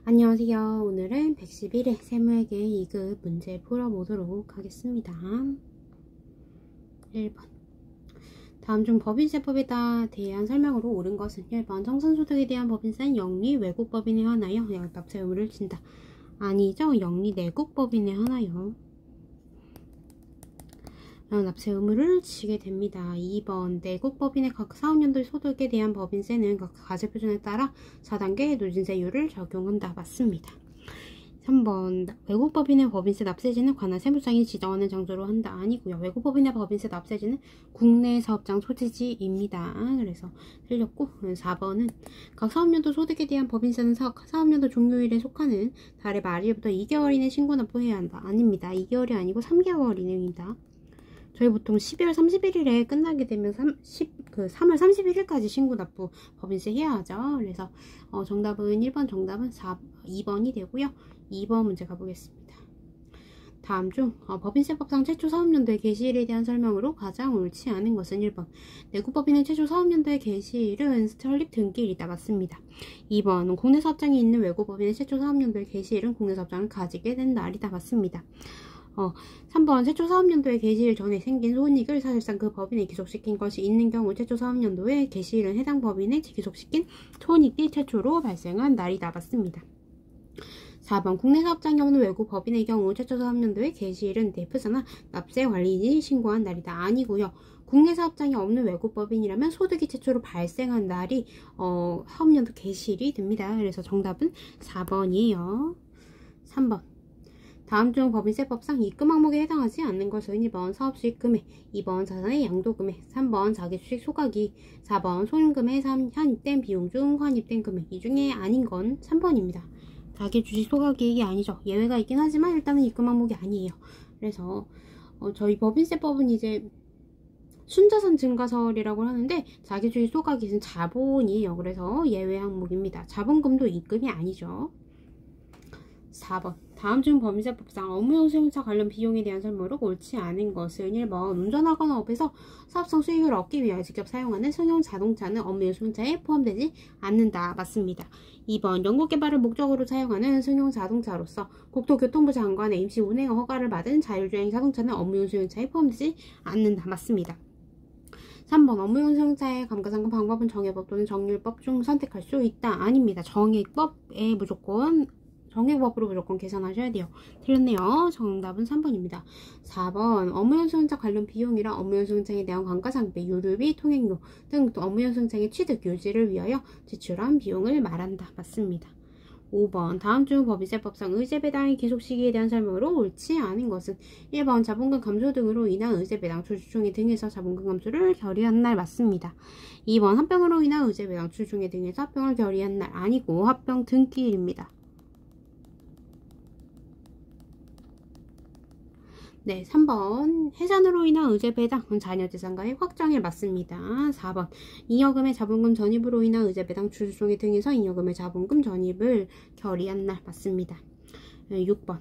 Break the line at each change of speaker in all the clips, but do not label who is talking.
안녕하세요. 오늘은 111회 세무회계 2급 문제 풀어보도록 하겠습니다. 1번. 다음 중 법인세법에 대한 설명으로 옳은 것은 1번 정산소득에 대한 법인세는 영리 외국법인에 한하여 납세 의무를 진다. 아니죠. 영리 내국법인에 한하여 납세 의무를 지게 됩니다. 2번 내국법인의 각 사업연도의 소득에 대한 법인세는 각 과세표준에 따라 4단계 누진세율을 적용한다. 맞습니다. 3번 외국법인의 법인세 납세지는 관할 세무장이 지정하는 장소로 한다. 아니고요. 외국법인의 법인세 납세지는 국내 사업장 소지지입니다. 그래서 틀렸고 4번은 각 사업연도 소득에 대한 법인세는 사업연도 종료일에 속하는 달의 말일부터 2개월 이내 신고 납부해야 한다. 아닙니다. 2개월이 아니고 3개월 이내입니다. 저희 보통 12월 31일에 끝나게 되면 3월 31일까지 신고 납부 법인세 해야 하죠. 그래서 정답은 1번 정답은 2번이 되고요. 2번 문제 가보겠습니다. 다음 중 법인세법상 최초 사업연도의 개시일에 대한 설명으로 가장 옳지 않은 것은 1번 내국법인의 최초 사업연도의 개시일은 설립 등기일이다. 맞습니다. 2번 국내 사업장이 있는 외국법인의 최초 사업연도의 개시일은 국내 사업장을 가지게 된 날이다. 맞습니다. 3번 최초 사업연도의 개시일 전에 생긴 손익을 사실상 그 법인에 기속시킨 것이 있는 경우 최초 사업연도의 개시일은 해당 법인에 기속시킨 손익이 최초로 발생한 날이다. 맞습니다. 4번 국내 사업장이 없는 외국 법인의 경우 최초 사업연도의 개시일은 대표사나 납세관리인이 신고한 날이다. 아니고요. 국내 사업장이 없는 외국 법인이라면 소득이 최초로 발생한 날이 사업연도 개시일이 됩니다. 그래서 정답은 4번이에요. 3번 다음 중 법인세법상 입금 항목에 해당하지 않는 것은 1번 사업수익 금액, 2번 자산의 양도 금액, 3번 자기주식 소각이, 4번 손금에 현입된 비용 중 환입된 금액. 이 중에 아닌 건 3번입니다. 자기주식 소각이익이 아니죠. 예외가 있긴 하지만 일단은 입금 항목이 아니에요. 그래서 저희 법인세법은 이제 순자산 증가설이라고 하는데 자기주식 소각이익은 자본이에요. 그래서 예외 항목입니다. 자본금도 입금이 아니죠. 4번 다음 중 법인세법상 업무용 수용차 관련 비용에 대한 설명으로 옳지 않은 것은 1번 운전하거나 업에서 사업성 수익을 얻기 위하여 직접 사용하는 승용 자동차는 업무용 수용차에 포함되지 않는다. 맞습니다. 2번 연구개발을 목적으로 사용하는 승용 자동차로서 국토교통부 장관의 임시 운행 허가를 받은 자율주행 자동차는 업무용 수용차에 포함되지 않는다. 맞습니다. 3번 업무용 수용차의 감가상각 방법은 정해법 또는 정률법 중 선택할 수 있다. 아닙니다. 정액법에 무조건 정액법으로 무조건 계산하셔야 돼요. 틀렸네요. 정답은 3번입니다. 4번 업무용 수용차 관련 비용이랑 업무용 수용차에 대한 감가상각비, 유류비, 통행료 등 업무용 수용차의 취득, 유지를 위하여 지출한 비용을 말한다. 맞습니다. 5번 다음 중 법인세법상 의제배당의 기속 시기에 대한 설명으로 옳지 않은 것은 1번 자본금 감소 등으로 인한 의제배당, 출주총회 등에서 자본금 감소를 결의한 날. 맞습니다. 2번 합병으로 인한 의제배당, 출주총회 등에서 합병을 결의한 날. 아니고 합병 등기일입니다. 네, 3번 해산으로 인한 의제배당, 자녀재산가의 확정일. 맞습니다. 4번 잉여금의 자본금 전입으로 인한 의제배당, 출주총회 등에서 잉여금의 자본금 전입을 결의한 날. 맞습니다. 6번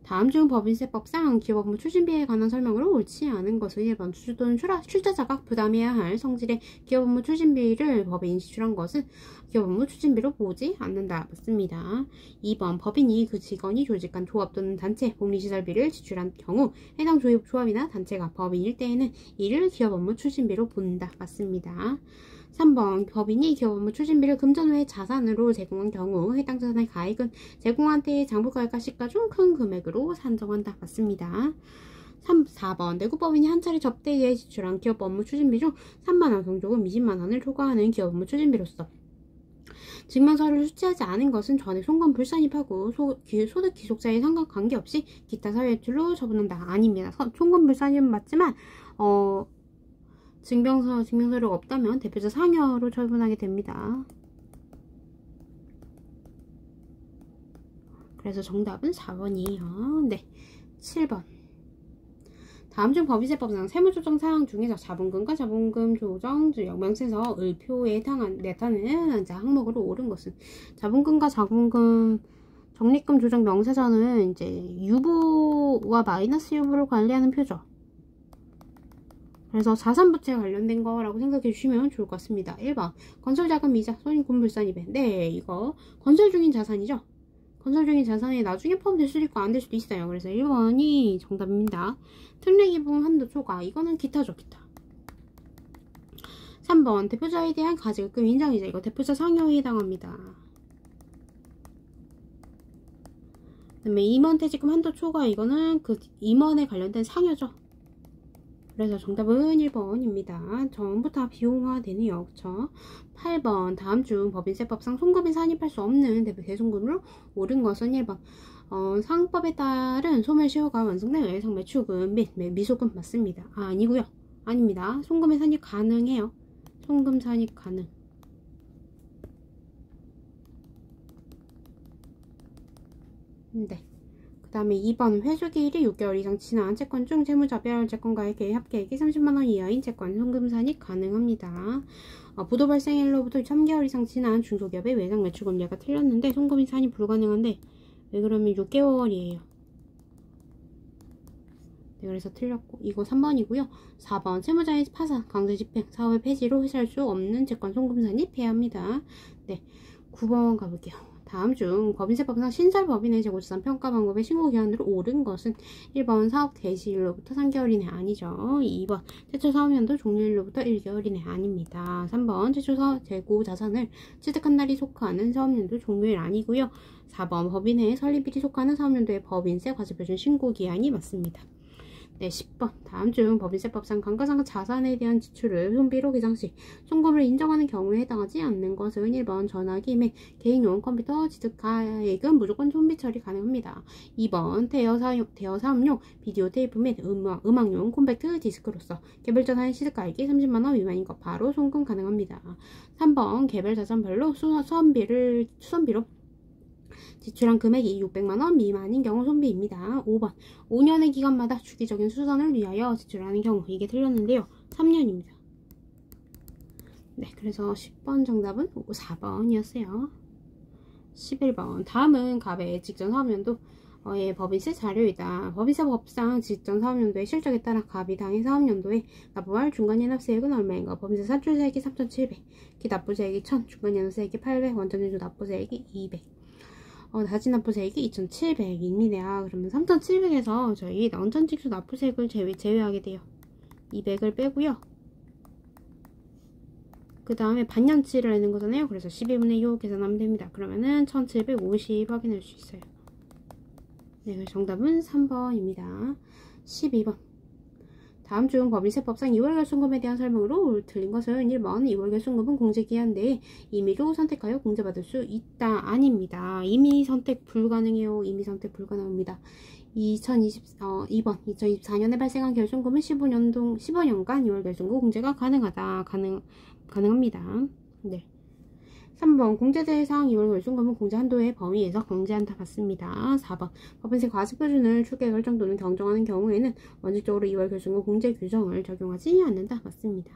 다음 중 법인세법상 기업업무 추진비에 관한 설명으로 옳지 않은 것은 1번 주주 또는 출자자가 부담해야 할 성질의 기업업무 추진비를 법인이 지출한 것은 기업업무 추진비로 보지 않는다. 맞습니다. 2번 법인이 그 직원이 조직한 조합 또는 단체 복리시설비를 지출한 경우 해당 조합이나 단체가 법인일 때에는 이를 기업업무 추진비로 본다. 맞습니다. 3번 법인이 기업업무 추진비를 금전 외 자산으로 제공한 경우 해당 자산의 가액은 제공한 때의 장부가액과 시가 중 큰 금액으로 산정한다. 맞습니다. 4번 내국법인이 한 차례 접대에 지출한 기업업무 추진비 중 3만원 경조금 20만원을 초과하는 기업업무 추진비로서 증명서를 수취하지 않은 것은 전액 송금 불산입하고 소득 기속자에 상관관계없이 기타 사회출로 처분한다. 아닙니다. 송금 불산입은 맞지만 증명서류가 없다면 대표자 상여로 처분하게 됩니다. 그래서 정답은 4번이에요. 네, 7번 다음 중 법인세법상 세무조정 사항 중에서 자본금과 자본금 조정 명세서 을표에 나타내는 항목으로 옳은 것은 자본금과 자본금 적립금 조정 명세서는 이제 유보와 마이너스 유보를 관리하는 표죠. 그래서 자산부채에 관련된 거라고 생각해 주시면 좋을 것 같습니다. 1번 건설자금 이자 손익분불산입에 네, 이거 건설 중인 자산이죠. 건설 중인 자산에 나중에 포함될 수도 있고 안 될 수도 있어요. 그래서 1번이 정답입니다. 특례기분 한도 초과. 이거는 기타죠, 기타. 3번 대표자에 대한 가지급금 인정이자. 이거 대표자 상여에 해당합니다. 그 다음에 임원 퇴직금 한도 초과. 이거는 그 임원에 관련된 상여죠. 그래서 정답은 1번입니다. 전부 다 비용화 되네요. 그쵸? 8번 다음 중 법인세법상 송금이 산입할 수 없는 대표 대송금으로 옳은 것은 1번 상법에 따른 소멸시효가 완성된 외상 매출금 및 미소금 맞습니다. 아니고요. 아닙니다. 송금의 산입 가능해요. 송금 산입 가능. 네. 그 다음에 2번 회수기일이 6개월 이상 지난 채권 중 채무자별 채권가액의 합계액이 30만원 이하인 채권 송금 산입 가능합니다. 부도 발생일로부터 3개월 이상 지난 중소기업의 외상 매출금 얘가 틀렸는데 송금이 산입 불가능한데 왜 그러면 6개월이에요. 네, 그래서 틀렸고 이거 3번이고요. 4번 채무자의 파산, 강제 집행, 사업의 폐지로 회수할 수 없는 채권 송금 산입해야 합니다. 네, 9번 가볼게요. 다음 중 법인세법상 신설법인의 재고자산 평가 방법의 신고기한으로 옳은 것은 1번 사업 개시일로부터 3개월 이내 아니죠. 2번 최초 사업연도 종료일로부터 1개월 이내 아닙니다. 3번 최초 재고자산을 취득한 날이 속하는 사업연도 종료일 아니고요. 4번 법인의 설립일이 속하는 사업연도의 법인세 과세표준 신고기한이 맞습니다. 네, 10번 다음 중 법인세법상 감가상각 자산에 대한 지출을 손비로 계상 시 송금을 인정하는 경우에 해당하지 않는 것은 1번 전화기 및 개인용 컴퓨터 취득가액은 무조건 손비 처리 가능합니다. 2번 대여 사업용 비디오 테이프 및 음악용 콤팩트 디스크로서 개별 자산의 취득가액이 30만원 미만인 것 바로 송금 가능합니다. 3번 개별 자산별로 수선비로 지출한 금액이 600만원 미만인 경우 손비입니다. 5번 5년의 기간마다 주기적인 수선을 위하여 지출하는 경우. 이게 틀렸는데요. 3년입니다. 네, 그래서 10번 정답은 4번이었어요. 11번 다음은 갑의 직전 사업연도 의 법인세 자료이다. 법인세법상 직전 사업연도의 실적에 따라 갑이 당해 사업연도에 납부할 중간연합세액은 얼마인가? 법인세 산출세액이 3,700, 기납부세액이 1,000, 중간연합세액이 800, 원전인조 납부세액이 200. 다지납부세액이 2,700입니다. 그러면 3,700에서 저희 원천직수 납부세액을 제외하게 돼요. 200을 빼고요. 그 다음에 반년치를 내는 거잖아요. 그래서 12분의 6 계산하면 됩니다. 그러면은 1,750 확인할 수 있어요. 네, 정답은 3번입니다. 12번 다음 중 법인세법상 2월 결손금에 대한 설명으로 틀린 것은 1번 2월 결손금은 공제기한 내에 임의로 선택하여 공제받을 수 있다. 아닙니다. 이미 선택 불가능해요. 이미 선택 불가능합니다. 2번 2024년에 발생한 결손금은 15년간 2월 결손금 공제가 가능합니다. 네. 3번 공제대상 2월 결손금은 공제 한도의 범위에서 공제한다. 맞습니다. 4번 법인세 과세표준을 추계 결정 또는 경정하는 경우에는 원칙적으로 2월 결손금 공제 규정을 적용하지 않는다. 맞습니다.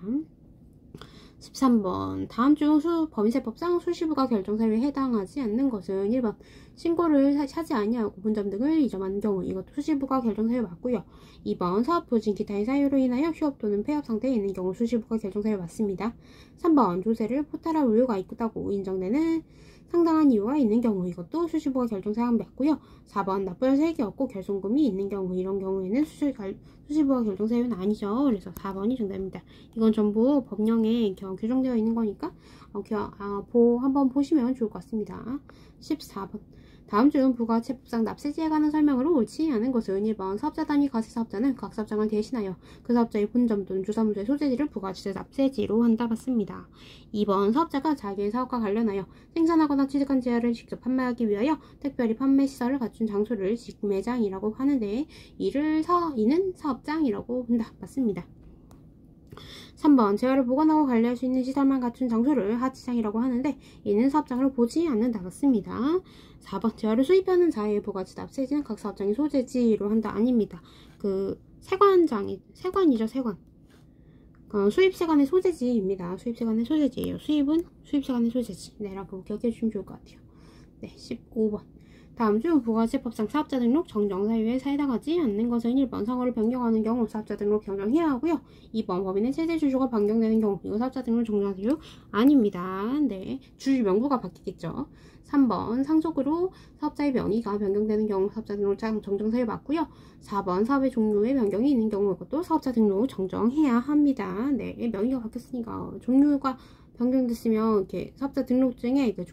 13번 다음 중 법인세법상 수시부가 결정사유에 해당하지 않는 것은 1번 신고를 하지 아니하고 분점 등을 이점하는 경우. 이것도 수시부가 결정사유 맞고요. 2번 사업부진 기타의 사유로 인하여 휴업 또는 폐업 상태에 있는 경우 수시부가 결정사유 맞습니다. 3번 조세를 포탈할 우려가 있다고 인정되는 상당한 이유가 있는 경우. 이것도 수시부가 결정사유 맞고요. 4번 납부할 세액이 없고 결손금이 있는 경우. 이런 경우에는 수시부가 결정사유는 아니죠. 그래서 4번이 정답입니다. 이건 전부 법령에 규정되어 있는 거니까 한번 보시면 좋을 것 같습니다. 14번 다음 중 부가가치법상 납세지에 관한 설명으로 옳지 않은 것은 1번 사업자 단위 과세사업자는 각 사업장을 대신하여 그 사업자의 본점 또는 주사무소의 소재지를 부가가치세 납세지로 한다. 맞습니다. 2번 사업자가 자기의 사업과 관련하여 생산하거나 취득한 제화를 직접 판매하기 위하여 특별히 판매시설을 갖춘 장소를 직매장이라고 하는데 이는 사업장이라고 한다. 맞습니다. 3번 제화를 보관하고 관리할 수 있는 시설만 갖춘 장소를 하치장이라고 하는데 이는 사업장을 보지 않는다. 맞습니다. 4번 제화를 수입하는 자의 부가가치 납세지는 각 사업장의 소재지로 한다. 아닙니다. 세관이죠. 세관. 수입세관의 소재지입니다. 수입세관의 소재지예요. 수입은 수입세관의 소재지. 네, 라고 기억해 주시면 좋을 것 같아요. 네, 15번 다음 중 부가세법상 사업자 등록 정정사유에 해당하지 않는 것은 1번 상호를 변경하는 경우 사업자 등록 정정해야 하고요. 2번 법인의 체제 주주가 변경되는 경우 이거 사업자 등록 정정사유 아닙니다. 네, 주주 명부가 바뀌겠죠. 3번 상속으로 사업자의 명의가 변경되는 경우 사업자 등록 정정사유 맞고요. 4번 사업의 종류의 변경이 있는 경우 이것도 사업자 등록 정정해야 합니다. 네, 명의가 바뀌었으니까 종류가 변경됐으면 이렇게 사업자 등록증에 이렇게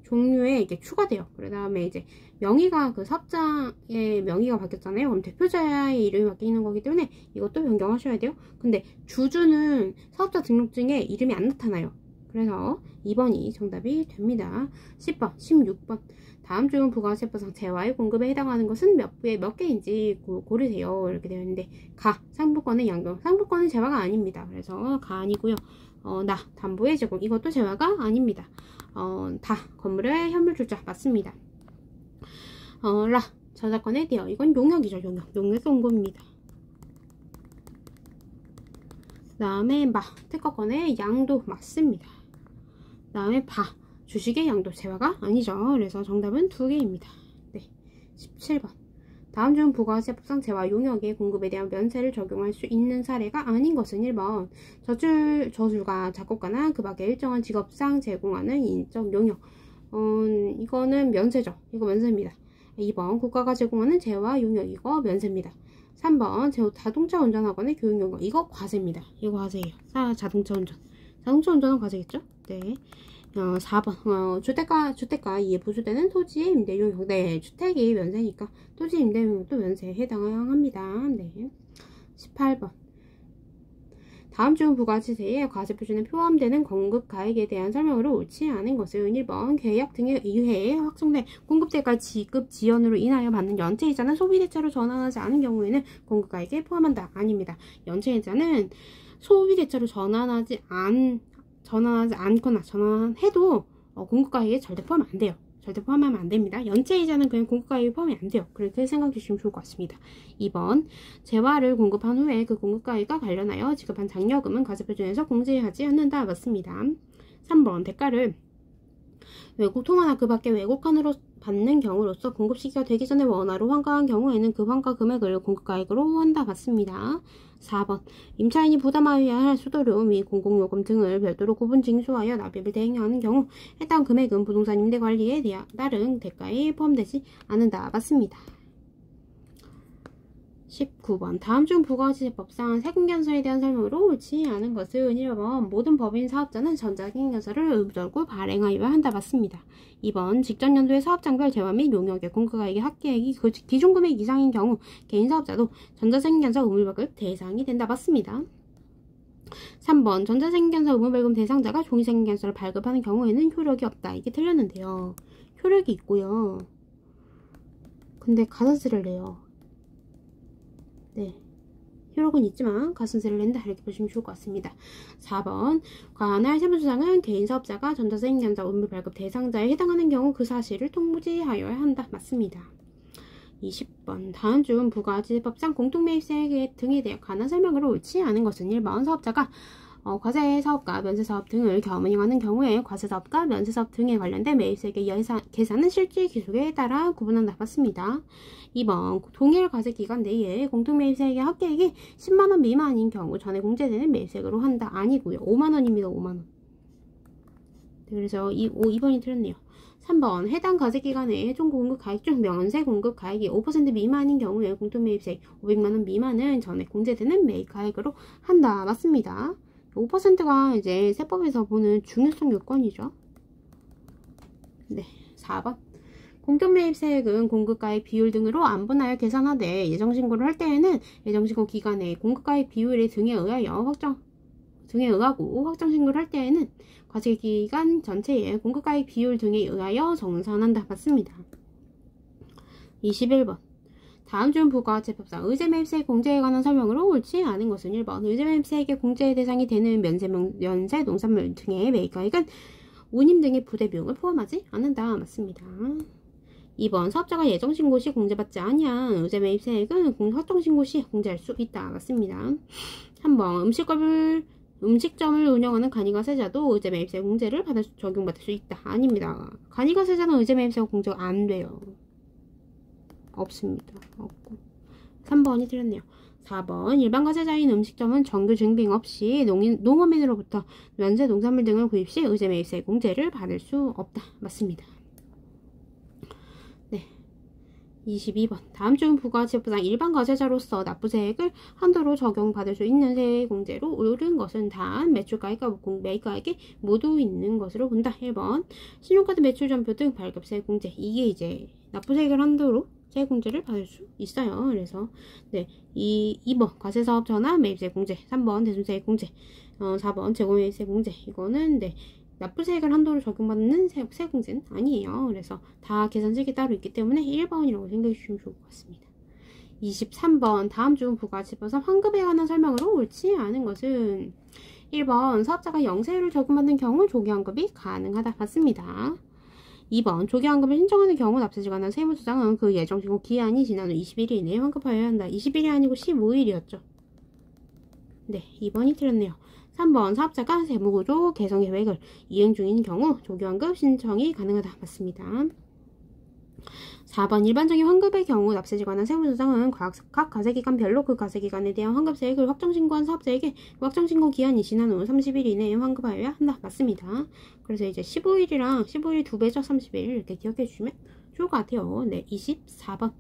종류에 이게 추가돼요. 그 다음에 이제 명의가 그 사업자의 명의가 바뀌었잖아요. 그럼 대표자의 이름이 바뀌는 거기 때문에 이것도 변경하셔야 돼요. 근데 주주는 사업자 등록증에 이름이 안 나타나요. 그래서 2번이 정답이 됩니다. 10번, 16번. 다음 중 부가세법상 재화의 공급에 해당하는 것은 몇 개인지 고르세요. 이렇게 되어 있는데 상부권의 양도. 상부권은 재화가 아닙니다. 그래서 가 아니고요. 담보의 제공. 이것도 재화가 아닙니다. 건물의 현물출자 맞습니다. 저작권에 대여. 이건 용역이죠. 용역 공급입니다. 그 다음에 특허권의 양도 맞습니다. 그 다음에 주식의 양도 재화가 아니죠. 그래서 정답은 2개입니다. 네, 17번. 다음 중 부가세법상 재화 용역의 공급에 대한 면세를 적용할 수 있는 사례가 아닌 것은 1번 저술가 작곡가나 그 밖에 일정한 직업상 제공하는 인적 용역. 이거는 면세죠. 이거 면세입니다. 2번 국가가 제공하는 재화 용역. 이거 면세입니다. 3번 자동차 운전학원의 교육 용역. 이거 과세입니다. 이거 과세예요. 자동차 운전은 과세겠죠? 네. 4번 주택가 이에 부수되는 토지의 임대 용역. 네, 주택이 면세니까 토지 임대 용역도 면세에 해당합니다. 네. 18번. 다음 중 부가세에 과세 표준에 포함되는 공급가액에 대한 설명으로 옳지 않은 것은 1번 계약 등에 의해 확정된 공급대가 지급 지연으로 인하여 받는 연체이자는 소비대차로 전환하지 않은 경우에는 공급가액에 포함한다. 아닙니다. 연체이자는 소비대차로 전환하지 않거나 전환해도 공급가액에 절대 포함 안 돼요. 절대 포함하면 안 됩니다. 연체이자는 그냥 공급가액에 포함이 안 돼요. 그렇게 생각해 주시면 좋을 것 같습니다. 2번 재화를 공급한 후에 그 공급가액과 관련하여 지급한 장려금은 과세표준에서 공제하지 않는다. 맞습니다. 3번 대가를 외국 통화나 그 밖에 외국환으로 받는 경우로서 공급 시기가 되기 전에 원화로 환가한 경우에는 그 환가 금액을 공급가액으로 한다. 맞습니다. 4번 임차인이 부담하여야 할 수도료 및 공공요금 등을 별도로 구분 징수하여 납입을 대행하는 경우 해당 금액은 부동산 임대 관리에 따른 대가에 포함되지 않는다. 맞습니다. 19번 다음 중 부가세법상 세금견서에 대한 설명으로 옳지 않은 것은 1번 모든 법인 사업자는 전자세금견서를 의무적으로 발행하여야 한다. 맞습니다. 2번 직전연도의 사업장별 재화 및 용역의 공급가액의 합계액이 그 기준금액 이상인 경우 개인사업자도 전자세금견서 의무발급 대상이 된다. 맞습니다. 3번 전자세금견서 의무발급 대상자가 종이세금견서를 발급하는 경우에는 효력이 없다. 이게 틀렸는데요. 효력이 있고요. 근데 가산세를 내요. 네, 효력은 있지만 가산세를 낸다. 이렇게 보시면 좋을 것 같습니다. 4번 관할 세무조장은 개인사업자가 전자세금견서 의무발급 대상자에 해당하는 경우 그 사실을 통지하여야 한다. 맞습니다. 20번 다음 중 부가세법상 공통매입세 등에 대한 관한 설명으로 옳지 않은 것은 1번 사업자가 과세사업과 면세사업 등을 겸응하는 경우에 과세사업과 면세사업 등에 관련된 매입세 계산은 실질 기술에 따라 구분한다. 맞습니다. 2번 동일 과세기간 내에 공통매입세액의 합계액이 10만원 미만인 경우 전에 공제되는 매입세액으로 한다. 아니고요. 5만원입니다. 5만원. 그래서 2번이 틀렸네요. 3번 해당 과세기간에 총 공급가액 중 면세 공급가액이 5% 미만인 경우에 공통매입세액 500만원 미만은 전에 공제되는 매입가액으로 한다. 맞습니다. 5%가 이제 세법에서 보는 중요성 요건이죠. 네, 4번 공통매입세액은 공급가액 비율 등으로 안분하여 계산하되 예정신고를 할 때에는 예정신고 기간에 공급가액 비율에 등에 의하고 확정신고를 할 때에는 과세기간 전체의 공급가액 비율 등에 의하여 정산한다. 맞습니다. 21번 다음 중 부가세법상 의제매입세액 공제에 관한 설명으로 옳지 않은 것은 1번 의제매입세액의 공제 대상이 되는 면세 농산물 등의 매입가액은 운임 등의 부대 비용을 포함하지 않는다. 맞습니다. 2번 사업자가 예정신고 시 공제받지 아니한 의제매입세액은 확정신고 시 공제할 수 있다. 맞습니다. 3번 음식점을 운영하는 간이가세자도 의제 매입세 공제를 적용받을 수 있다. 아닙니다. 간이가세자는 의제 매입세 공제가 안 돼요. 없습니다. 없고. 3번이 틀렸네요. 4번 일반 과세자인 음식점은 정규 증빙 없이 농업인으로부터 면세 농산물 등을 구입 시 의제 매입세 공제를 받을 수 없다. 맞습니다. 네. 22번 다음 중 부가가치법상 일반 과세자로서 납부세액을 한도로 적용받을 수 있는 세액공제로 옳은 것은 단 매출가액과 매입가액에 모두 있는 것으로 본다. 1번 신용카드 매출전표 등 발급세액공제. 이게 이제 납부세액을 한도로 세액공제를 받을 수 있어요. 그래서 네, 2번 과세사업 전환 매입세액공제, 3번 대손세액공제, 4번 재고매입세액공제. 이거는 네, 납부세액을 한도로 적용받는 세액공제는 아니에요. 그래서 다 계산식이 따로 있기 때문에 1번이라고 생각해 주시면 좋을 것 같습니다. 23번 다음 중 부가가치법상 환급에 관한 설명으로 옳지 않은 것은 1번 사업자가 영세율을 적용받는 경우 조기환급이 가능하다. 맞습니다. 2번 조기환급을 신청하는 경우 납세지 관한 세무조장은 그 예정신고 기한이 지난 후 21일 이내에 환급하여야 한다. 20일이 아니고 15일이었죠. 네, 2번이 틀렸네요. 3번 사업자가 세무구조 개선 계획을 이행 중인 경우 조기환급 신청이 가능하다. 맞습니다. 4번 일반적인 환급의 경우 납세지 관한 세무조장은 각 과세기간별로 그 과세기간에 대한 환급세액을 확정신고한 사업자에게 확정신고 기한이 지난 후 30일 이내에 환급하여야 한다. 맞습니다. 그래서 이제 15일이랑 15일 2배죠. 30일 이렇게 기억해 주시면 좋을 것 같아요. 네, 24번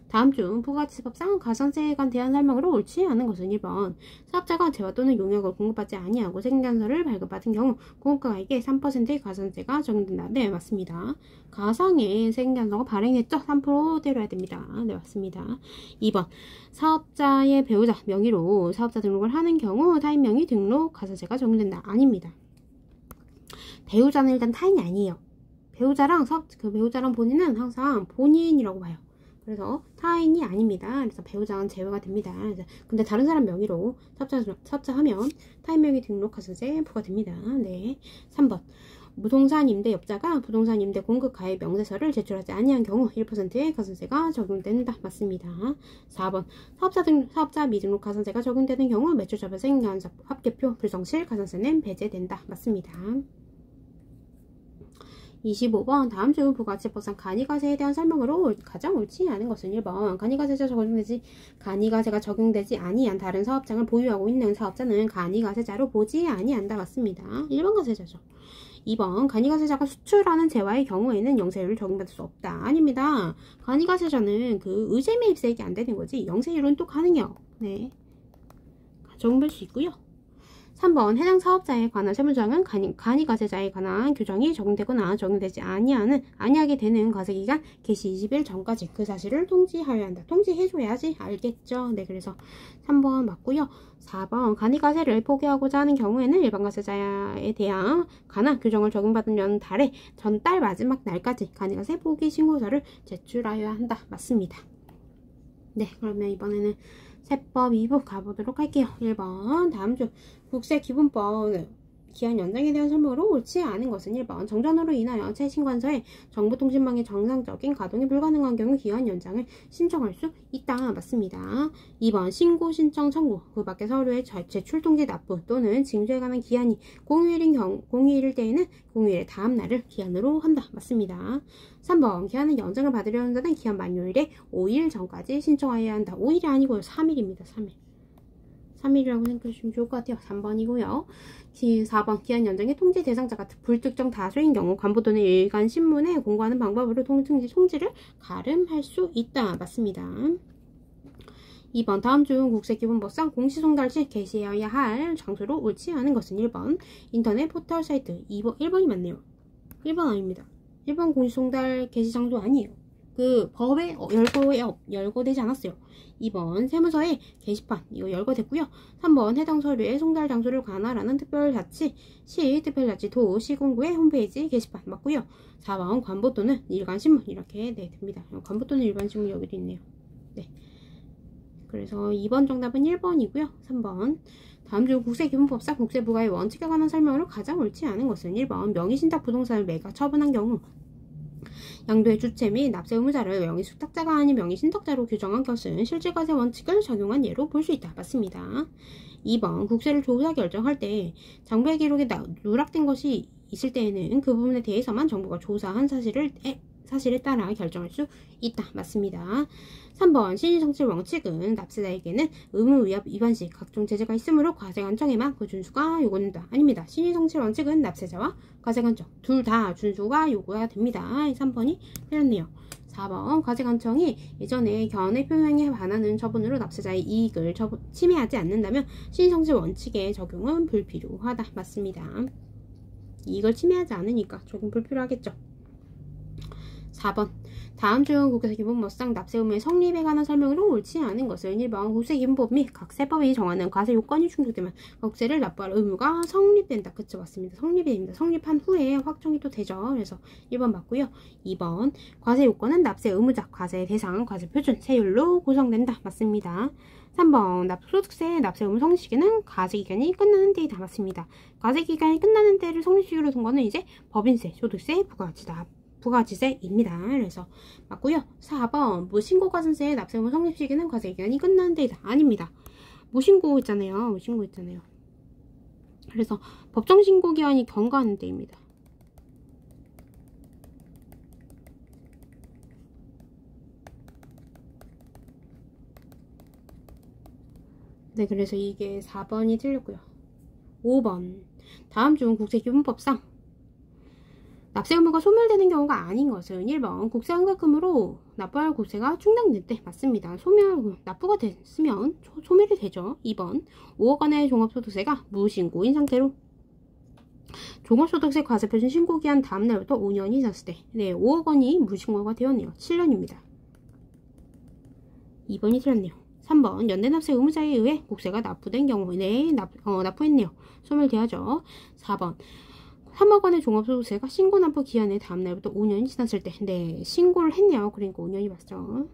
다음 중 부가가치법상 가산세에 관한 대한 설명으로 옳지 않은 것은 1번 사업자가 재화 또는 용역을 공급받지 아니하고 생산서를 발급받은 경우 공급가액에 3%의 가산세가 적용된다. 네, 맞습니다. 가상의 생산서가 발행했죠? 3%대로 해야 됩니다. 네, 맞습니다. 2번 사업자의 배우자 명의로 사업자 등록을 하는 경우 타인 명의 등록 가산세가 적용된다. 아닙니다. 배우자는 일단 타인이 아니에요. 배우자랑 배우자랑 본인은 항상 본인이라고 봐요. 그래서 타인이 아닙니다. 그래서 배우자는 제외가 됩니다. 근데 다른 사람 명의로 사업자하면 타인 명의 등록 가산세 부과됩니다. 네. 3번 무동산 임대업자가 부동산 임대 공급 가입 명세서를 제출하지 아니한 경우 1%의 가산세가 적용된다. 맞습니다. 4번 사업자 미등록 가산세가 적용되는 경우 매출자별 합계표 불성실 가산세는 배제된다. 맞습니다. 25번 다음 중 부가가치법상 간이가세에 대한 설명으로 가장 옳지 않은 것은 1번 간이가세가 적용되지 아니한 다른 사업장을 보유하고 있는 사업자는 간이가세자로 보지 아니한다. 맞습니다. 1번 가세자죠. 2번 간이가세자가 수출하는 재화의 경우에는 영세율을 적용받을 수 없다. 아닙니다. 간이가세자는 그 의제 매입세액이 안 되는 거지 영세율은 또 가능해요. 네, 적용될 수 있고요. 3번 해당 사업자에 관한 세무조항은 간이가세자에 관한 규정이 적용되거나 적용되지 아니하게 되는 과세기간 개시 20일 전까지 그 사실을 통지하여야 한다. 통지해줘야지 알겠죠? 네, 그래서 3번 맞고요. 4번 간이가세를 포기하고자 하는 경우에는 일반가세자에 대한 관한 규정을 적용받은 연달에 전달 마지막 날까지 간이가세 포기 신고서를 제출하여야 한다. 맞습니다. 네, 그러면 이번에는 세법 2부 가보도록 할게요. 1번 다음 중 국세기본법 기한 연장에 대한 설명으로 옳지 않은 것은 1번 정전으로 인하여 최신관서의 정보통신망의 정상적인 가동이 불가능한 경우 기한 연장을 신청할 수 있다. 맞습니다. 2번 신고 신청 청구 그 밖에 서류의 제출 통지 납부 또는 징수에 관한 기한이 공휴일일 때에는 공휴일의 다음 날을 기한으로 한다. 맞습니다. 3번 기한은 연장을 받으려는 자는 기한 만료일에 5일 전까지 신청하여야 한다. 5일이 아니고요. 3일입니다. 3일이라고 생각해주시면 좋을 것 같아요. 3번이고요. 4번 기한 연장의 통지 대상자가 불특정 다수인 경우 관보 또는 일간 신문에 공고하는 방법으로 통지를 가름할 수 있다. 맞습니다. 2번 다음 중 국세기본법상 공시송달 시 게시해야 할 장소로 옳지 않은 것은 1번 인터넷 포털 사이트 1번이 맞네요. 1번 아닙니다. 1번 공시송달 게시 장소 아니에요. 그 법에 열거되지 않았어요. 2번 세무서의 게시판 이거 열거됐고요. 3번 해당 서류의 송달 장소를 관할하는 특별자치 특별자치도 시군구의 홈페이지 게시판 맞고요. 4번 관보 또는 일간신문 이렇게 됩니다. 관보 또는 일간신문 여기도 있네요. 네. 그래서 2번 정답은 1번이고요. 3번 다음 중 국세기본법상 국세부과의 원칙에 관한 설명으로 가장 옳지 않은 것은 1번 명의신탁 부동산을 매각 처분한 경우 양도의 주체 및 납세 의무자를 명의 수탁자가 아닌 명의 신탁자로 규정한 것은 실질과세 원칙을 적용한 예로 볼 수 있다. 맞습니다. 2번 국세를 조사 결정할 때 장부의 기록에 누락된 것이 있을 때에는 그 부분에 대해서만 정부가 조사한 사실에 따라 결정할 수 있다. 맞습니다. 3번 신의성실 원칙은 납세자에게는 의무 위반 시 각종 제재가 있으므로 과세관청에만 그 준수가 요구된다. 아닙니다. 신의성실 원칙은 납세자와 과세관청 둘 다 준수가 요구가 됩니다. 3번이 틀렸네요. 4번 과세관청이 예전에 견해 표명에 반하는 처분으로 납세자의 이익을 침해하지 않는다면 신의성실 원칙의 적용은 불필요하다. 맞습니다. 이익을 침해하지 않으니까 적용 불필요하겠죠. 4번 다음 중 국세기본법상 납세 의무의 성립에 관한 설명으로 옳지 않은 것은 1번 국세기본법 및 각 세법이 정하는 과세 요건이 충족되면 국세를 납부할 의무가 성립된다. 그쵸, 맞습니다. 성립이 됩니다. 성립한 후에 확정이 또 되죠. 그래서 1번 맞고요. 2번 과세 요건은 납세 의무자, 과세 대상, 과세 표준, 세율로 구성된다. 맞습니다. 3번 소득세 납세 의무 성립 시기는 과세기간이 끝나는 때에 맞습니다. 과세기간이 끝나는 때를 성립시기로 둔 거는 이제 법인세, 소득세, 부가지세입니다. 그래서 맞고요. 4번 무신고과세의 납세 의무 성립 시기는 과세기간이 끝나는 때이다. 아닙니다. 무신고 있잖아요. 그래서 법정신고 기한이 경과하는 때입니다. 네, 그래서 이게 4번이 틀렸고요. 5번 다음 중 국세기본법상 납세 의무가 소멸되는 경우가 아닌 것은 1번 국세환급금으로 납부할 국세가 충당될 때 맞습니다. 납부가 됐으면 소멸이 되죠. 2번 5억 원의 종합소득세가 무신고인 상태로 종합소득세 과세표준 신고기한 다음날부터 5년이 지났을 때 5억 원이 무신고가 되었네요. 7년입니다. 2번이 틀렸네요. 3번 연대납세 의무자에 의해 국세가 납부된 경우에 납부했네요. 소멸돼야죠. 4번 3억 원의 종합소득세가 신고 납부 기한의 다음날부터 5년이 지났을 때 신고를 했네요. 그러니까 5년이 맞죠.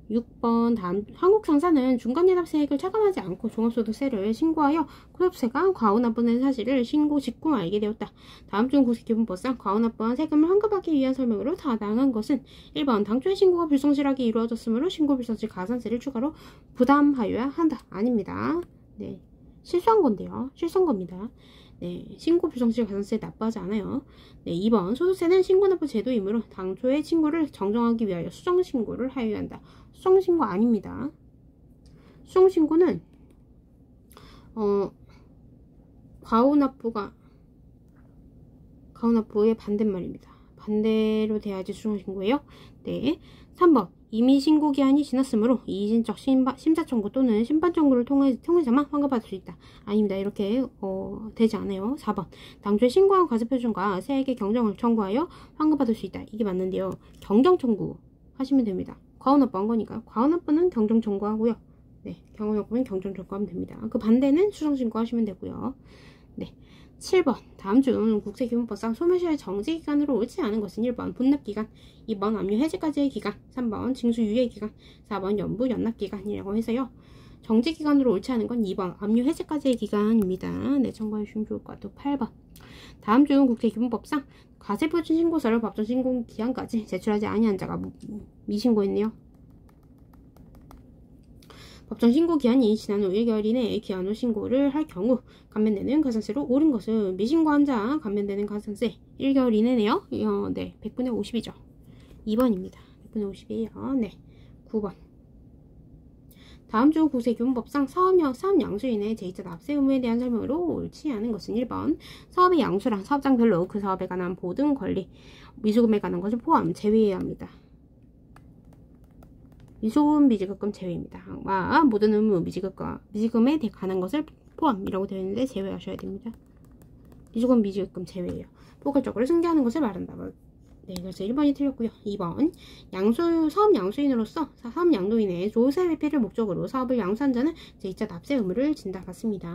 6번 다음 한국상사는 중간예납세액을 차감하지 않고 종합소득세를 신고하여 소득세가 과오납부된 사실을 신고 직후 알게 되었다. 다음 중 국세기본법상 과오납부한 세금을 환급하기 위한 설명으로 타당한 것은 1번 당초의 신고가 불성실하게 이루어졌으므로 신고 불성실 가산세를 추가로 부담하여야 한다. 아닙니다. 네, 실수한 건데요. 실수한 겁니다. 네, 신고 불성실 가산세 납부하지 않아요. 네, 2번 소득세는 신고납부 제도이므로 당초의 신고를 정정하기 위하여 수정신고를 하여야 한다. 수정신고 아닙니다. 수정신고는 과오납부의 반대말입니다. 반대로 돼야지 수정신고예요. 네, 3번 이미 신고기한이 지났으므로 이의신적 심사청구 또는 심판청구를 통해서만 환급받을 수 있다. 아닙니다. 이렇게 되지 않아요. 4번 당초에 신고한 과세표준과 세액의 경정을 청구하여 환급받을 수 있다. 이게 맞는데요. 경정청구 하시면 됩니다. 과오납부한 거니까 과오납부는 경정청구하고요. 네, 과오납부는 경정청구하면 됩니다. 그 반대는 수정신고 하시면 되고요. 네, 7번 다음 중 국세기본법상 소멸시효의 정지기간으로 옳지 않은 것은 1번 본납기간, 2번 압류해지까지의 기간, 3번 징수유예기간, 4번 연부연납기간이라고 해서요. 정지기간으로 옳지 않은 건 2번 압류해지까지의 기간입니다. 네, 참고해주시면 좋을 것 같아요. 8번 다음 중 국세기본법상 과세표준 신고서를 법정신고 기한까지 제출하지 아니한 자가 미신고했네요. 법정신고 기한이 지난 후 1개월 이내에 기한 후 신고를 할 경우 감면되는 가산세로 옳은 것은 미신고한 자 감면되는 가산세 1개월 이내네요. 네, 100분의 50이죠. 2번입니다. 100분의 50이에요. 네, 9번 다음 중 국세기본법상 사업양수인의 제2차 납세 의무에 대한 설명으로 옳지 않은 것은 1번 사업의 양수랑 사업장별로 그 사업에 관한 모든 권리, 미수금에 관한 것을 포함 제외해야 합니다. 미수금 미지급금 제외입니다. 모든 의무 미지금에 관한 것을 포함이라고 되어 있는데 제외하셔야 됩니다. 미수금 미지급금 제외예요. 포괄적으로 승계하는 것을 말한다. 네, 그래서 1번이 틀렸고요. 2번 사업 양수인으로서 사업 양도인의 조세 회피를 목적으로 사업을 양수한 자는 제2차 납세 의무를 진다. 맞습니다.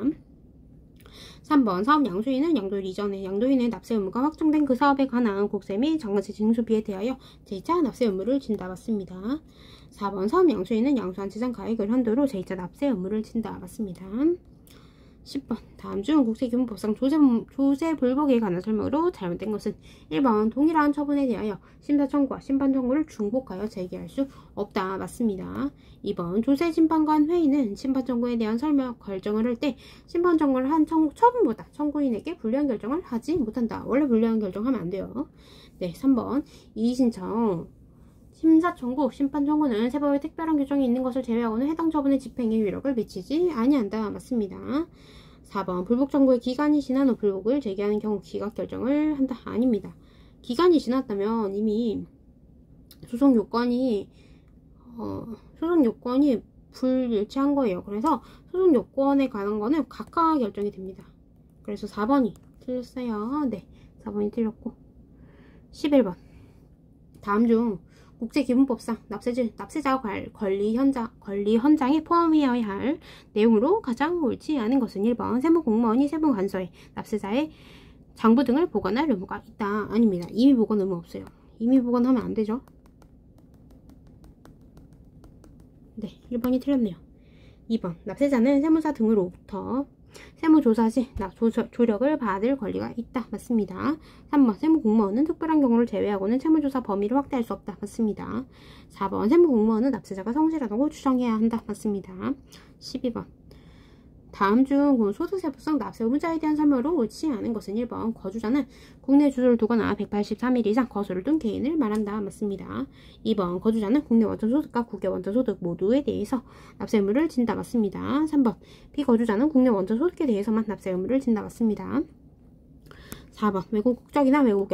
3번 사업 양수인은 양도일 이전에 양도인의 납세 의무가 확정된 그 사업에 관한 국세 및 정관세 징수비에 대하여 제2차 납세 의무를 진다. 맞습니다. 4번 사업 양수인은 양수한 재산 가액을 한도로 제2차 납세 의무를 진다. 맞습니다. 10번 다음 중 국제기본법상 조세불복에 관한 설명으로 잘못된 것은 1번 동일한 처분에 대하여 심사 청구와 심판 청구를 중복하여 제기할 수 없다. 맞습니다. 2번 조세심판관 회의는 심판 청구에 대한 설명 결정을 할 때 심판 청구를 한 처분보다 청구인에게 불리한 결정을 하지 못한다. 원래 불리한 결정하면 안 돼요. 네, 3번 이의신청 심사 청구, 심판 청구는 세법에 특별한 규정이 있는 것을 제외하고는 해당 처분의 집행에 위력을 미치지 아니한다. 맞습니다. 4번 불복 청구의 기간이 지난 후 불복을 제기하는 경우 기각 결정을 한다. 아닙니다. 기간이 지났다면 이미 소송 요건이 불일치한 거예요. 그래서 소송 요건에 관한 거는 각각 결정이 됩니다. 그래서 4번이 틀렸어요. 네, 4번이 틀렸고 11번 다음 중 국제기본법상 납세자 권리 현장에 포함해야 할 내용으로 가장 옳지 않은 것은 1번 세무공무원이 세무관서에 납세자의 장부 등을 보관할 의무가 있다. 아닙니다. 임의 보관 의무 없어요. 임의 보관하면 안 되죠. 네, 1번이 틀렸네요. 2번 납세자는 세무사 등으로부터 세무조사 시 조력을 받을 권리가 있다. 맞습니다. 3번 세무공무원은 특별한 경우를 제외하고는 세무조사 범위를 확대할 수 없다. 맞습니다. 4번 세무공무원은 납세자가 성실하다고 추정해야 한다. 맞습니다. 12번 다음 중 소득세법상 납세 의무자에 대한 설명으로 옳지 않은 것은 1번 거주자는 국내 주소를 두거나 183일 이상 거소를 둔 개인을 말한다. 맞습니다. 2번 거주자는 국내 원천소득과 국외 원천소득 모두에 대해서 납세 의무를 진다. 맞습니다. 3번 비거주자는 국내 원천소득에 대해서만 납세 의무를 진다. 맞습니다. 4번 외국 국적이나 외국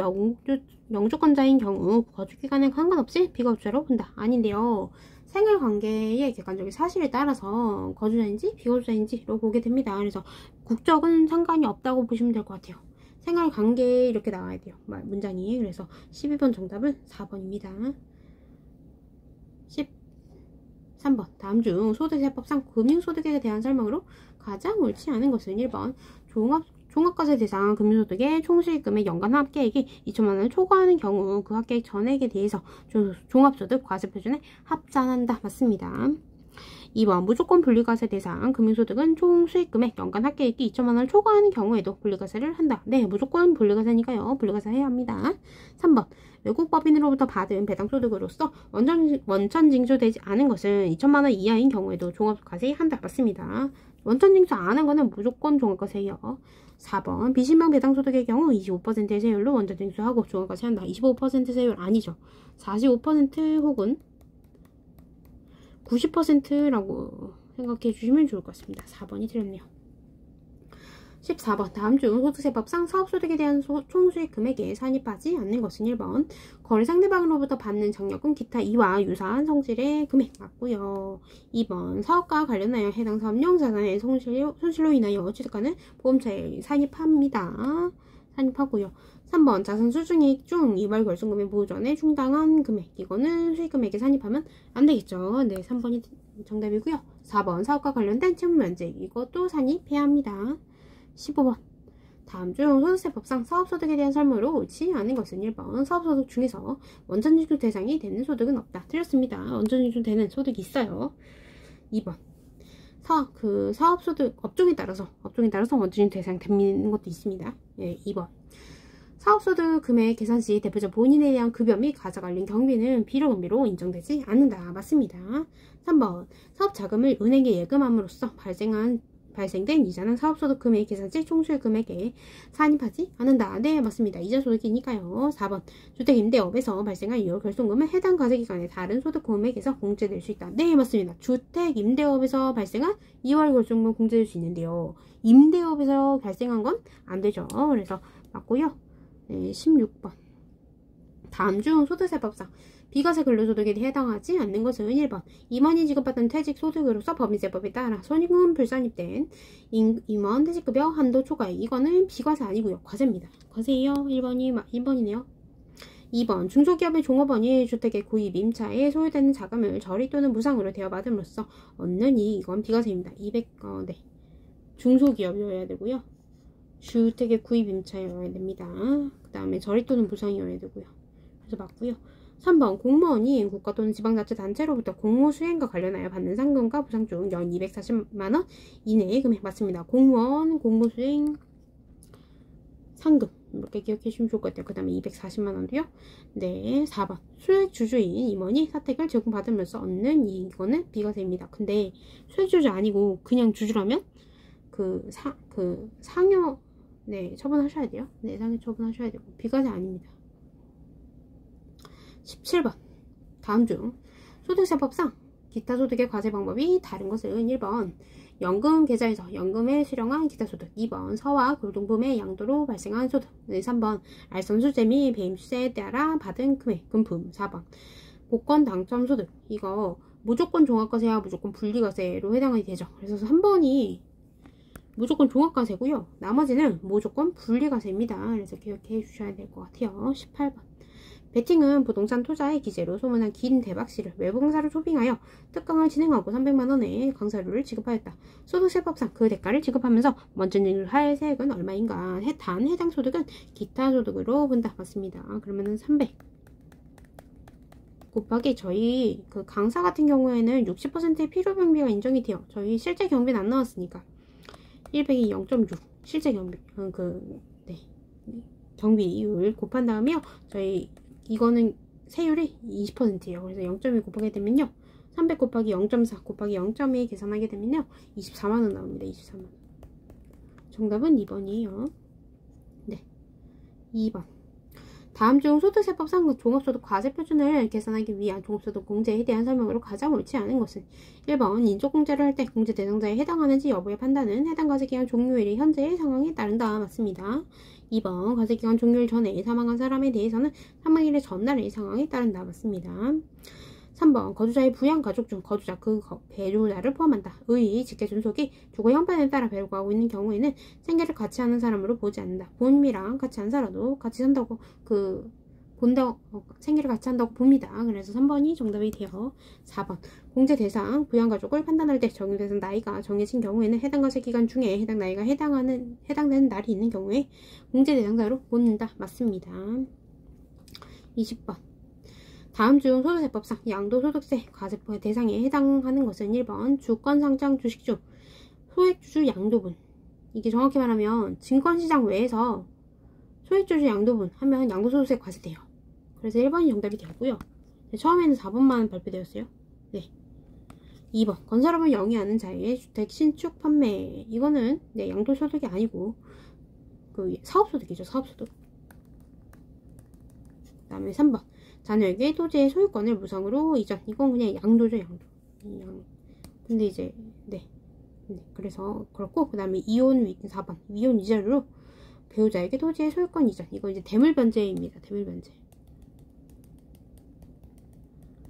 영주권자인 경우 거주기간에 상관없이 비거주자로 본다. 아닌데요. 생활관계의 객관적인 사실에 따라서 거주자인지 비거주자인지로 보게 됩니다. 그래서 국적은 상관이 없다고 보시면 될 것 같아요. 생활관계 이렇게 나와야 돼요. 문장이. 그래서 12번 정답은 4번입니다. 13번 다음 중 소득세법상 금융소득에 대한 설명으로 가장 옳지 않은 것은 1번 종합과세 대상 금융소득의 총수익금의 연간 합계액이 2천만원을 초과하는 경우 그 합계액 전액에 대해서 종합소득 과세표준에 합산한다. 맞습니다. 2번 무조건 분리과세 대상 금융소득은 총수익금의 연간 합계액이 2천만원을 초과하는 경우에도 분리과세를 한다. 네, 무조건 분리과세니까요. 분리과세 해야 합니다. 3번 외국법인으로부터 받은 배당소득으로서 원천 징수되지 않은 것은 2천만원 이하인 경우에도 종합과세 한다. 맞습니다. 원천 징수 안 한 거는 무조건 종합과세예요. 4번 비신명 배당소득의 경우 25%의 세율로 원천 징수하고 종합과세 한다. 25% 세율 아니죠. 45% 혹은 90%라고 생각해 주시면 좋을 것 같습니다. 4번이 틀렸네요. 14번 다음 중 소득세법상 사업소득에 대한 총수익 금액에 산입하지 않는 것은 1번 거래 상대방으로부터 받는 장려금 기타 이와 유사한 성질의 금액 맞고요. 2번 사업과 관련하여 해당 사업용 자산의 손실로 인하여 취득하는 보험차에 산입합니다. 산입하고요. 3번 자산 수중액 중 이월 결손금의 보호 전에 충당한 금액 이거는 수익금액에 산입하면 안 되겠죠. 네, 3번이 정답이고요. 4번 사업과 관련된 채무면책 이것도 산입해야 합니다. 15번 다음 중 소득세법상 사업소득에 대한 설명으로 옳지 않은 것은 1번 사업소득 중에서 원천징수 대상이 되는 소득은 없다. 틀렸습니다. 원천징수 되는 소득이 있어요. 2번 사업소득 업종에 따라서 원천징수 대상 되는 것도 있습니다. 예, 2번 사업소득 금액 계산 시 대표적 본인에 대한 급여 및 가사 관련 경비는 비료금비로 인정되지 않는다. 맞습니다. 3번 사업자금을 은행에 예금함으로써 발생된 이자는 사업소득 금액 계산 시 총수익 금액에 산입하지 않는다. 네, 맞습니다. 이자 소득이니까요. 4번 주택임대업에서 발생한 2월 결손금은 해당 과세기간의 다른 소득 금액에서 공제될 수 있다. 네, 맞습니다. 주택임대업에서 발생한 2월 결손금 공제될 수 있는데요. 임대업에서 발생한 건 안 되죠. 그래서 맞고요. 네, 16번 다음 중 소득세법상 비과세 근로소득에 해당하지 않는 것은 1번 임원이 지급받은 퇴직소득으로서 법인세법에 따라 손익은 불산입된 임원 퇴직급여 한도 초과액 이거는 비과세 아니고요. 과세입니다. 과세예요. 1번이네요. 2번 중소기업의 종업원이 주택의 구입, 임차에 소요되는 자금을 저리 또는 무상으로 대여받음으로써 얻는 이익 이건 비과세입니다. 네. 중소기업이어야 되고요. 주택의 구입, 임차여야 됩니다. 그 다음에 저리 또는 무상이어야 되고요. 그래서 맞고요. 3번 공무원이 국가 또는 지방자치단체로부터 공무 수행과 관련하여 받는 상금과 보상 중 연 240만원 이내의 금액 맞습니다. 공무원 공무 수행 상금 이렇게 기억해 주시면 좋을 것 같아요. 그 다음에 240만원도요. 네, 4번 수액주주인 임원이 사택을 제공받으면서 얻는 이거는 비과세입니다. 근데 수액주주 아니고 그냥 주주라면 상여 네 처분하셔야 돼요. 네, 상여 처분하셔야 되고 비과세 아닙니다. 17번 다음 중 소득세법상 기타 소득의 과세 방법이 다른 것은 1번 연금 계좌에서 연금에 수령한 기타 소득, 2번 서와 골동품의 양도로 발생한 소득, 3번 알선수재 및 배임수재에 따라 받은 금액, 금품, 4번 복권 당첨 소득. 이거 무조건 종합과세와 무조건 분리과세로 해당이 되죠. 그래서 3번이 무조건 종합과세고요. 나머지는 무조건 분리과세입니다. 그래서 기억해 주셔야 될 것 같아요. 18번 베팅은 부동산 투자의 기재로 소문난 긴 대박씨를 외부 강사를 초빙하여 특강을 진행하고 300만원의 강사료를 지급하였다. 소득세법상 그 대가를 지급하면서 먼저 할 세액은 얼마인가? 단 해당 소득은 기타 소득으로 본다. 맞습니다. 그러면은 300 곱하기 저희 그 강사 같은 경우에는 60%의 필요 경비가 인정이 돼요. 저희 실제 경비는 안 나왔으니까 100이 0.6 실제 경비 경비율 곱한 다음에요. 저희 이거는 세율이 20%예요. 그래서 0.2 곱하게 되면요. 300 곱하기 0.4 곱하기 0.2 계산하게 되면요. 24만원 나옵니다. 24만원. 정답은 2번이에요. 네. 2번. 다음 중 소득세법상 종합소득 과세표준을 계산하기 위한 종합소득 공제에 대한 설명으로 가장 옳지 않은 것은 1번 인적공제를 할 때 공제 대상자에 해당하는지 여부의 판단은 해당 과세기간 종료일의 현재의 상황에 따른다. 맞습니다. 2번 과세기간 종료일 전에 사망한 사람에 대해서는 사망일의 전날의 상황에 따른다. 맞습니다. 3번 거주자의 부양가족 중 거주자 그 배우자를 포함한다. 의 직계존속이 주거 형편에 따라 배우하고 있는 경우에는 생계를 같이 하는 사람으로 보지 않는다. 부모님이랑 같이 안 살아도 같이 산다고 생계를 같이 한다고 봅니다. 그래서 3번이 정답이 되어 4번 공제 대상 부양가족을 판단할 때 적용 대상 나이가 정해진 경우에는 해당 과세 기간 중에 해당 나이가 해당되는 날이 있는 경우에 공제 대상자로 본다. 맞습니다. 20번 다음 중 소득세법상 양도소득세 과세법의 대상에 해당하는 것은 1번 주권상장 주식주 소액주주 양도분. 이게 정확히 말하면 증권시장 외에서 소액주주 양도분 하면 양도소득세 과세돼요. 그래서 1번이 정답이 되었고요. 네, 처음에는 4번만 발표되었어요. 네. 2번 건설업을 영위하는 자의 주택 신축 판매. 이거는 양도소득이 아니고 그 사업소득이죠. 사업소득. 그 다음에 3번 자녀에게 토지의 소유권을 무상으로 이전. 이건 그냥 양도죠. 양도. 근데 이제 그래서 그렇고 그 다음에 4번 이혼 위자료로 배우자에게 토지의 소유권 이전. 이거 이제 대물변제입니다. 대물변제.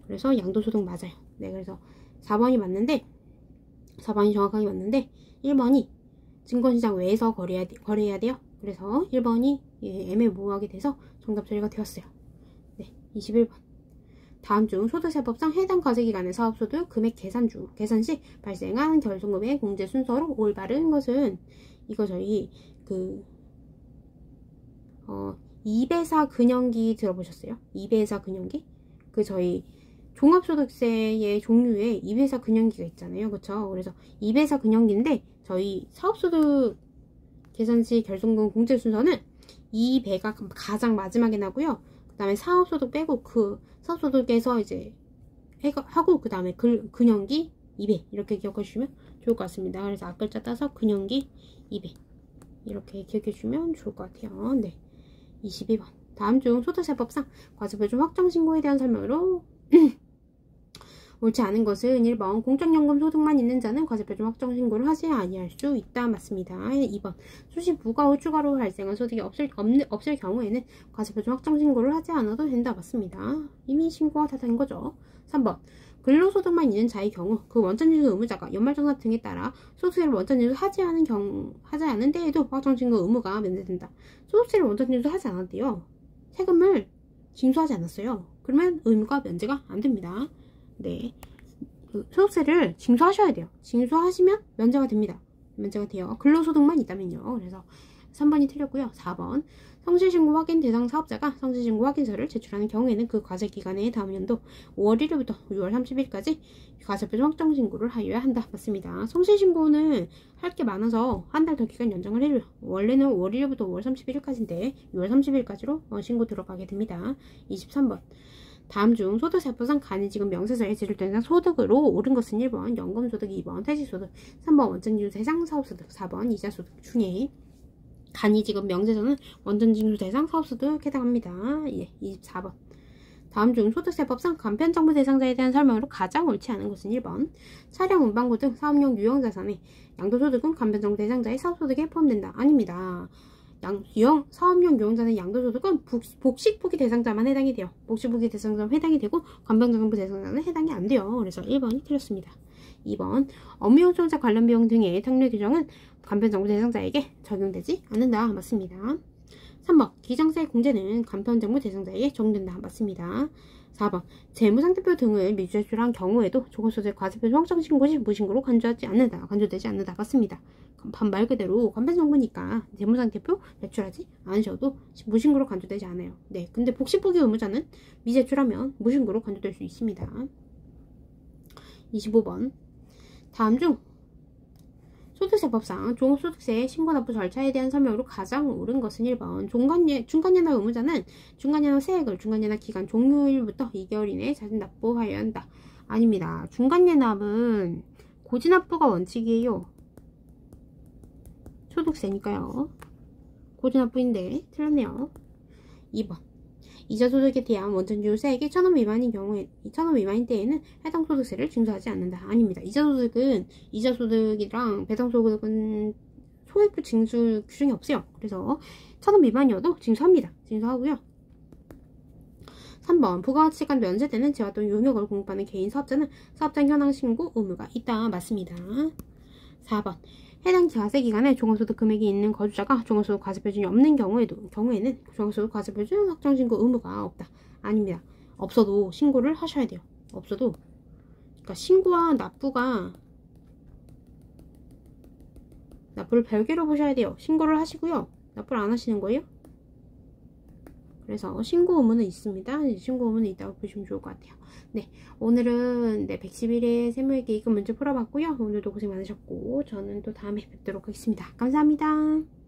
그래서 양도소득 맞아요. 네, 그래서 4번이 맞는데 4번이 정확하게 맞는데 1번이 증권시장 외에서 거래해야 돼요. 그래서 1번이 애매모호하게 돼서 정답 처리가 되었어요. 네, 21번 다음 중 소득세법상 해당 과세기간의 사업소득 금액 계산 시 발생한 결손금의 공제 순서로 올바른 것은 이거 저희 2배사 근영기 들어보셨어요? 2배사 근영기? 저희 종합소득세의 종류에 2배사 근영기가 있잖아요. 그쵸? 그래서 2배사 근영기인데 저희 사업소득 계산시 결손금 공제 순서는 2배가 가장 마지막에 나고요. 그 다음에 사업소득 빼고 그 사업소득에서 이제 하고 그 다음에 근영기 2배 이렇게 기억해 주시면 좋을 것 같습니다. 그래서 앞글자 따서 근영기 2배 이렇게 기억해 주시면 좋을 것 같아요. 네. 22번 다음 중 소득세법상 과세표준 확정신고에 대한 설명으로 옳지 않은 것은 1번 공적연금 소득만 있는 자는 과세표준 확정신고를 하지 아니할 수 있다. 맞습니다. 2번 수시 부과 후 추가로 발생한 소득이 없을 경우에는 과세표준 확정신고를 하지 않아도 된다. 맞습니다. 이미 신고가 다 된 거죠. 3번 근로소득만 있는 자의 경우 그 원천징수 의무자가 연말정산 등에 따라 소득세를 원천징수 하지 않은 때에도 확정신고 의무가 면제된다. 소득세를 원천징수 하지 않았대요. 세금을 징수하지 않았어요. 그러면 의무가 면제가 안 됩니다. 네, 소득세를 징수하셔야 돼요. 징수하시면 면제가 됩니다. 면제가 돼요. 근로소득만 있다면요. 그래서 3번이 틀렸고요. 4번 성실신고 확인 대상 사업자가 성실신고 확인서를 제출하는 경우에는 그 과세기간에 다음 연도 5월 1일부터 6월 30일까지 가세표준 확정신고를 하여야 한다. 맞습니다. 성실신고는 할 게 많아서 한 달 더 기간 연장을 해줘요. 원래는 5월 1일부터 5월 31일까지인데 6월 30일까지로 신고 들어가게 됩니다. 23번 다음 중 소득세법상 간이지급 명세서에 지출된 소득으로 옳은 것은 1번 연금소득, 2번 퇴직소득, 3번 원천징수 대상 사업소득, 4번 이자소득 중에 간이지급 명세서는 원천징수 대상 사업소득에 해당합니다. 예, 24번 다음 중 소득세법상 간편정보 대상자에 대한 설명으로 가장 옳지 않은 것은 1번 차량, 운반구 등 사업용 유형자산의 양도소득은 간편정보 대상자의 사업소득에 포함된다. 아닙니다. 사업용 유형자산의 양도소득은 복식부기 대상자만 해당이 돼요. 복식부기 대상자만 해당이 되고 간편정보 대상자는 해당이 안 돼요. 그래서 1번이 틀렸습니다. 2번 업무용 소자 관련 비용 등의 탕류 규정은 간편정보 대상자에게 적용되지 않는다. 맞습니다. 3번 기정세 공제는 간편정보 대상자에게 적용된다. 맞습니다. 4번 재무상태표 등을 미제출한 경우에도 종합소득 과세표준 확정신고 시 무신고로 간주되지 않는다. 맞습니다. 말 그대로 간편정보니까 재무상태표 제출하지 않으셔도 무신고로 간주되지 않아요. 네, 근데 복식부기 의무자는 미제출하면 무신고로 간주될 수 있습니다. 25번 다음 중 소득세법상 종합소득세 신고납부 절차에 대한 설명으로 가장 옳은 것은 1번 중간예납 의무자는 중간예납 세액을 중간예납 기간 종료일부터 2개월 이내에 자진 납부하여야 한다. 아닙니다. 중간예납은 고지납부가 원칙이에요. 소득세니까요. 고지납부인데 틀렸네요. 2번 이자소득에 대한 원천징수 세액이 1,000원 미만인 경우에 2,000원 미만인 때에는 해당 소득세를 징수하지 않는다. 아닙니다. 이자소득이랑 배당소득은 소액부 징수 규정이 없어요. 그래서 1,000원 미만이어도 징수합니다. 징수하고요. 3번 부가가치가 면제되는 재화 또는 용역을 공급하는 개인 사업자는 사업장 현황 신고 의무가 있다. 맞습니다. 4번 해당 과세 기간에 종합소득 금액이 있는 거주자가 종합소득 과세표준이 없는 경우에는 종합소득 과세표준 확정신고 의무가 없다. 아닙니다. 없어도 신고를 하셔야 돼요. 없어도 그러니까 신고와 납부를 별개로 보셔야 돼요. 신고를 하시고요. 납부를 안 하시는 거예요. 그래서 신고 의무는 있습니다. 신고 의무는 있다고 보시면 좋을 것 같아요. 네, 오늘은 111회 세무회계 이급 문제 풀어봤고요. 오늘도 고생 많으셨고 저는 또 다음에 뵙도록 하겠습니다. 감사합니다.